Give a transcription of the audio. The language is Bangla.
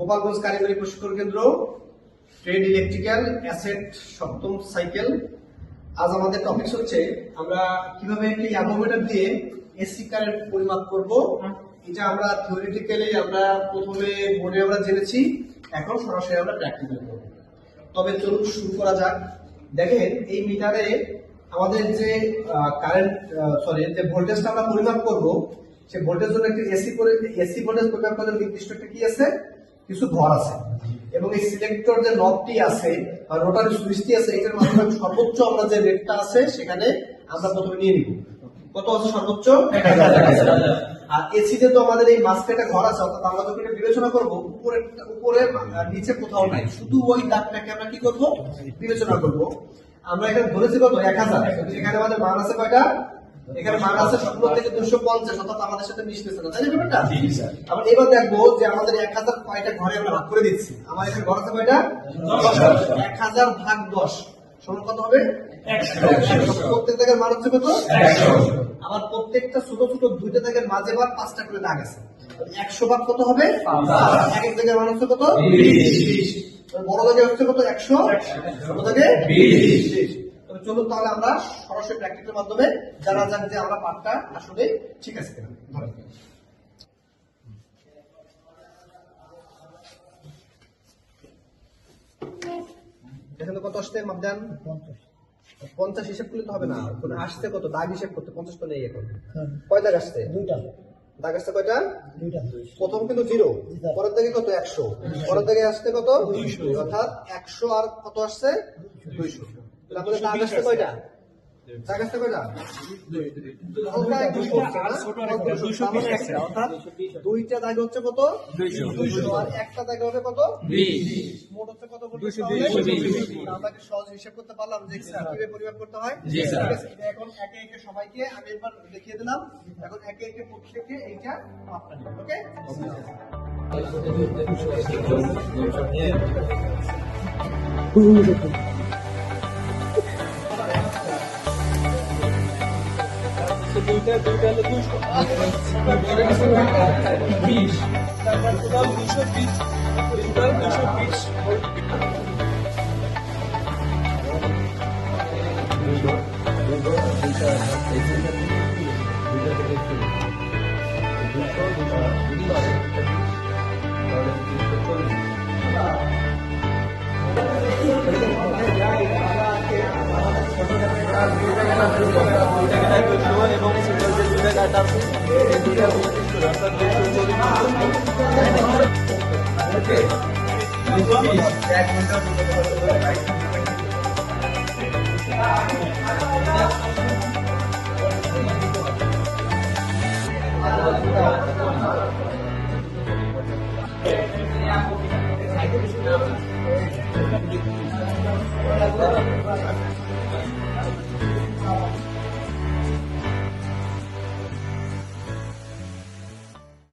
গোপালগঞ্জ কারিগরি প্রশিক্ষণ কেন্দ্র ট্রেড ইলেকট্রিক্যাল অ্যাসেট সপ্তম সাইকেল। আজ আমাদের টপিক হচ্ছে আমরা কিভাবে একটি অ্যানোমিটার দিয়ে এসি কারেন্ট পরিমাপ করব। এটা আমরা থিওরিটিক্যালি আমরা প্রথমে বোর্ডে আমরা জেনেছি, এখন সরাসরি আমরা প্র্যাকটিক্যাল করব। তবে চলুন শুরু করা যাক। দেখেন এই মিটারে আমাদের যে কারেন্ট যে ভোল্টেজটা আমরা পরিমাপ করব, সেই ভোল্টেজ জন্য একটি এসি ভোল্টেজ পরিমাপ করার নির্দিষ্ট একটা কি আছে, কিছু ঘর আছে, এবং এই সিলেক্টর যে নবটি আছে বা রোটারি সুইচটি আছে, এটার মাধ্যমে সর্বোচ্চ আমরা যে রেটটা আছে সেখানে আমরা প্রথমে নিয়ে নিব। কত আছে সর্বোচ্চ? 1000। আর এসিতে তো আমাদের এই মাঝখানে ঘর আছে, অর্থাৎ আমরা যখন এটা বিবেচনা করব উপরে নিচে কোথাও নাই, শুধু ওই দাগটাকে আমরা কি করব, বিবেচনা করব। আমরা এখানে ধরেছি কত, 1000। এখানে আমাদের মান আছে কয়টা? এখানে মান আছে 17 থেকে 250, অর্থাৎ আমাদের সাথে মিশতেছে না, তাই না ব্যাপারটা? আমরা এবার দেখবো যে আমাদের 1000 কয়টা ঘরে আমরা ভাগ করে দিচ্ছি। আমার এখানে ঘর আছে কয়টা? 1000 ভাগ 10 সমান কত হবে? 100। প্রত্যেক দাগের মান হচ্ছে কত? 100। আমার প্রত্যেকটা ছোট ছোট দুইটা দাগের মাঝে বার 5টা করে দাগ আছে। 100 ভাগ কত হবে? 5। এক এক দাগের মান হচ্ছে কত? 20। বড় দাগে হচ্ছে কত? 100, ছোট দাগে 20। চলুন তাহলে আমরা সরাসরি প্র্যাকটিক্যালের মাধ্যমে জানা যাক যে আমরা পাঠটা আসলে ঠিক আছে কিনা। ধরেন এখানে কত আসছে মাপদান? 50 হিসাব করলে তো হবে না, আসছে কত দাগ হিসাব করতে 50 তো নেই এখন। কয় দাগ আসছে? 2টা দাগ আসছে। কয়টা? 2টা। প্রথম কিন্তু 0, পরের দাগে কত? 100, পরের দাগে আসছে কত? 200, অর্থাৎ 100 আর কত আসছে? 200। তাহলে আমাদের দাগ আসছে কয়টা? দাগ আসছে কয়টা? অর্থাৎ দুইটা দাগ হচ্ছে কত? 200, আর একটা দাগ হবে কত? 20। মোট হচ্ছে কত? 220। আমরা কি সহজ হিসাব করতে পারলাম যে কিভাবে পরিমাপ করতে হয়? এখন একে একে সবাইকে আমি একবার দেখিয়ে দিলাম, এখন একে একে প্রত্যেককে এইটা মাপটা নিন। ওকে, দুইটা হলো 220, তারপর টোটাল 220, টোটাল 220 এবং সিঙ্গেল যে দুইটা কাট আছে এই দুইটা অর্থাৎ 240।